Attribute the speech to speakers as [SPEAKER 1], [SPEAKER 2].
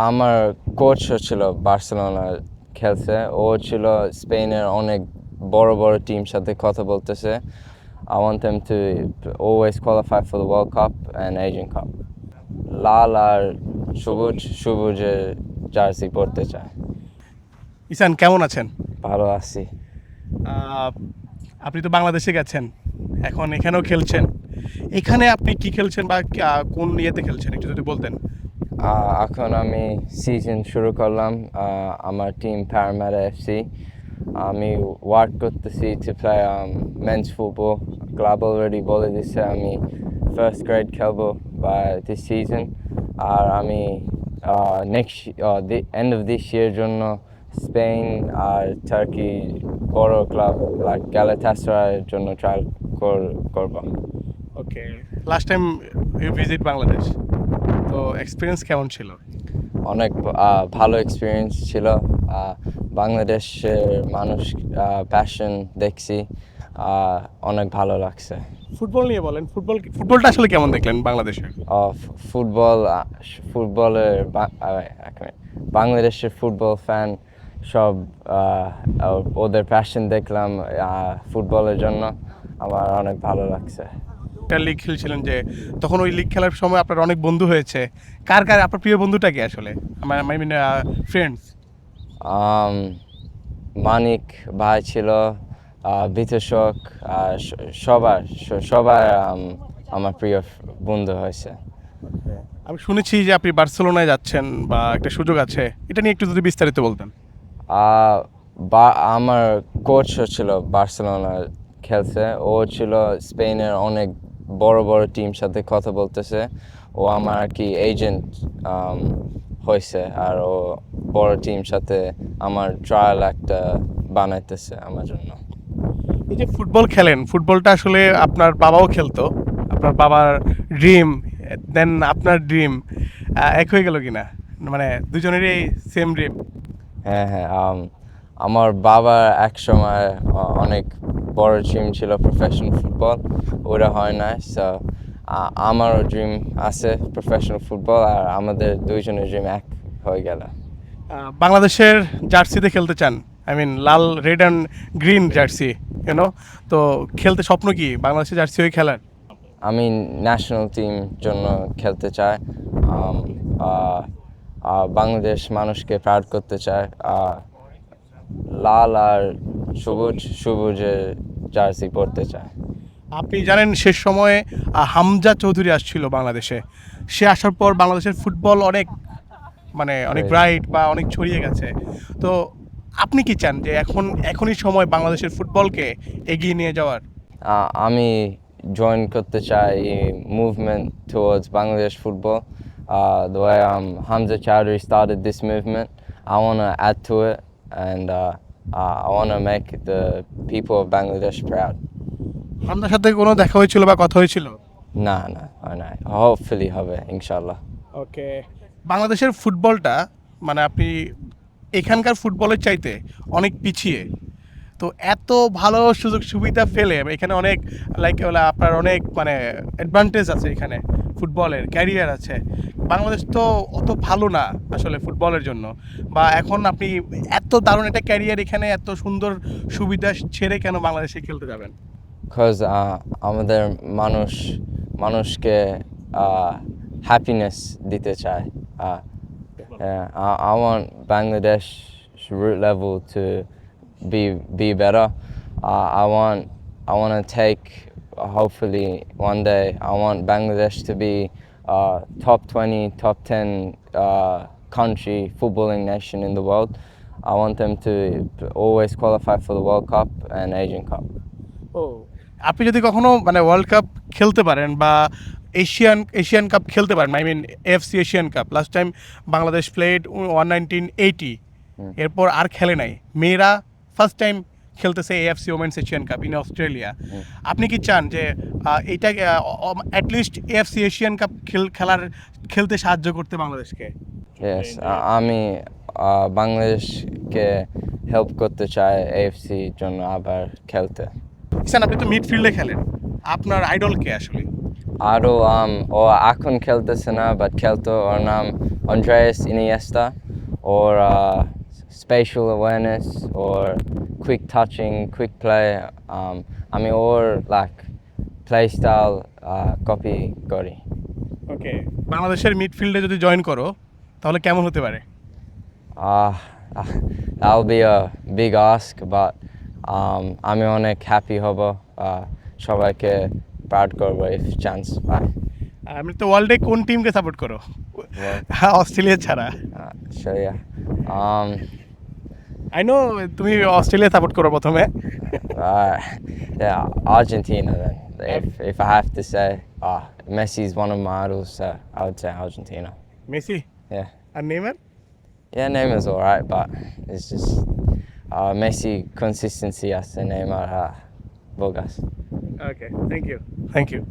[SPEAKER 1] আমার কোচ ছিল বার্সেলোনা খেলছে, ও ছিল স্পেনের অনেক বড় বড় টিম সাথে কথা বলতেছে। I want them to always qualify for the World Cup and Asian Cup. লাল আর সবুজের জার্সি পরতে চায়।
[SPEAKER 2] ইসান কেমন আছেন?
[SPEAKER 1] ভালো আছি।
[SPEAKER 2] আহ, আপনি তো বাংলাদেশে গেছেন, এখন এখানেও খেলছেন। এখানে আপনি কি খেলছেন বা কোন ইয়েতে খেলছেন একটু যদি বলতেন।
[SPEAKER 1] এখন আমি সিজন শুরু করলাম, আমার টিম প্যারামেরা এফসি। আমি ওয়ার্ক করতেছি to play men's football. Club already বলে দিচ্ছে আমি ফার্স্ট গ্রেড খেলবো বাই দিস সিজন। আর আমি next end of this year জন্য স্পেন আর টার্কি বড় ক্লাব লাইক গ্যালাতাসারাইয়ের জন্য ট্রায়াল করবো।
[SPEAKER 2] Okay, last time you visit Bangladesh, তো এক্সপিরিয়েন্স কেমন ছিল?
[SPEAKER 1] অনেক ভালো এক্সপিরিয়েন্স ছিল। বাংলাদেশের মানুষ প্যাশন দেখছি, অনেক ভালো লাগছে।
[SPEAKER 2] ফুটবল নিয়ে বলেন, ফুটবলটা আসলে কেমন দেখলেন বাংলাদেশে?
[SPEAKER 1] ফুটবলের বাংলাদেশের ফুটবল ফ্যান সব, ওদের প্যাশন দেখলাম ফুটবলের জন্য, আমার অনেক ভালো লাগছে।
[SPEAKER 2] একটা লিগ খেলছিলেন যে, তখন ওই লিগ খেলার সময় আপনার অনেক বন্ধু হয়েছে। কার আপনার প্রিয় বন্ধুটা কি আসলে, আই মিন ফ্রেন্ডস?
[SPEAKER 1] মানিক ভাই ছিল, বিতোষক, সবার আমার প্রিয় বন্ধু হয়েছে।
[SPEAKER 2] আমি শুনেছি যে আপনি বার্সেলোনায় যাচ্ছেন বা একটা সুযোগ আছে, এটা নিয়ে একটু যদি বিস্তারিত বলতেন।
[SPEAKER 1] আমার কোচ ছিল বার্সেলোনা খেলছে, ও ছিল স্পেনের অনেক বড় বড় টিম সাথে কথা বলতেছে। ও আমার আর কি এজেন্ট হয়েছে, আর ও বড় টিম সাথে আমার ট্রায়াল একটা বানাইতেছে আমার জন্য।
[SPEAKER 2] এই যে ফুটবল খেলেন, ফুটবলটা আসলে আপনার বাবাও খেলতো, আপনার বাবার ড্রিম দেন আপনার ড্রিম এক হয়ে গেল কিনা, মানে দুজনেরই সেম ড্রিম?
[SPEAKER 1] হ্যাঁ হ্যাঁ, আমার বাবা এক সময় অনেক বড় ড্রিম ছিল প্রফেশনাল ফুটবল, ওটা হয় না। সো আমারও ড্রিম আছে প্রফেশনাল ফুটবল, আর আমাদের দুইজনের ড্রিম এক হয়ে গেল।
[SPEAKER 2] বাংলাদেশের জার্সিতে খেলতে চান, আই মিন লাল রেড অ্যান্ড গ্রিন জার্সি, কেন? তো খেলতে স্বপ্ন কি বাংলাদেশের জার্সি হয়ে খেলার?
[SPEAKER 1] আমি ন্যাশনাল টিম জন্য খেলতে চাই, বাংলাদেশ মানুষকে প্রাউড করতে চাই। লাল আর সবুজের জার্সি পরতে চায়।
[SPEAKER 2] আপনি জানেন শেষ সময়ে হামজা চৌধুরী আসছিল বাংলাদেশে, সে আসার পর বাংলাদেশের ফুটবল অনেক অনেক ব্রাইট বা অনেক ছড়িয়ে গেছে। তো আপনি কি চান যে এখনই সময় বাংলাদেশের ফুটবলকে এগিয়ে নিয়ে যাওয়ার?
[SPEAKER 1] আমি জয়েন করতে চাই movement towards Bangladesh football. The way Hamza Chowdhury started this movement, I want to add to it, and I want to make the people of Bangladesh proud.
[SPEAKER 2] আপনার সাথে কোনো দেখা হয়েছিল বা কথা হয়েছিল?
[SPEAKER 1] না হয় নাই, হোপফুলি হবে ইনশাল্লাহ।
[SPEAKER 2] ওকে, বাংলাদেশের ফুটবলটা আপনি এখানকার ফুটবলের চাইতে অনেক পিছিয়ে, তো এত ভালো সুযোগ সুবিধা ফেলে এখানে অনেক আপনার অনেক অ্যাডভান্টেজ আছে, এখানে ফুটবলের ক্যারিয়ার আছে। বাংলাদেশ তো অত ভালো না আসলে ফুটবলের জন্য, বা এখন আপনি এত দারুণ একটা ক্যারিয়ার এখানে এত সুন্দর সুবিধা ছেড়ে কেন বাংলাদেশে খেলতে যাবেন?
[SPEAKER 1] বিকজ আমাদের মানুষকে হ্যাপিনেস দিতে চায়। I want Bangladesh root level to be better. I want to take, hopefully one day I want Bangladesh to be top 20, top 10 country footballing nation in the world. I want them to always qualify for the World Cup and Asian Cup.
[SPEAKER 2] ও, আপনি যদি কখনো world cup খেলতে পারেন বা Asian cup খেলতে পারেন, I mean FC Asian cup, last time Bangladesh played 1980, এরপর আর খেলে নাই। মেয়েরা ফার্স্ট টাইম খেলতেছে AFC women's Asian cup in Australia. আপনি কি চান যে এইটা অ্যাটলিস্ট এএফসি এশিয়ান কাপ খেলতে সাহায্য করতে বাংলাদেশকে?
[SPEAKER 1] Yes, আমি বাংলাদেশকে হেল্প করতে চাই এএফসি জন্য আবার খেলতে।
[SPEAKER 2] স্যার, আপনি তো মিডফিল্ডে খেলেন, আপনার আইডল কে আসলে?
[SPEAKER 1] আরও ও এখন খেলতেছে না, বাট খেলতো, ওর নাম Andreas Iniesta, or spatial awareness, or quick touching, quick play. Or like play style copy kori.
[SPEAKER 2] ওকে, বাংলাদেশের মিডফিল্ডে যদি জয়েন করো তাহলে কেমন হতে পারে?
[SPEAKER 1] That'll be a big ask, but আমি অনেক happy হব, সবাইকে proud করব if chance পাই।
[SPEAKER 2] আমি তো ওয়ার্ল্ডে কোন টিমকে সাপোর্ট করো অস্ট্রেলিয়া ছাড়া?
[SPEAKER 1] So yeah,
[SPEAKER 2] আই নো তুমি অস্ট্রেলিয়া সাপোর্ট করো প্রথমে।
[SPEAKER 1] yeah, Argentina then. If I have to say, Messi's one of my idols, so I would say Argentina.
[SPEAKER 2] Messi
[SPEAKER 1] Yeah,
[SPEAKER 2] আর Neymar?
[SPEAKER 1] yeah, Neymar's alright, but it's just Messi consistency as the Neymar bogas.
[SPEAKER 2] Okay, thank you.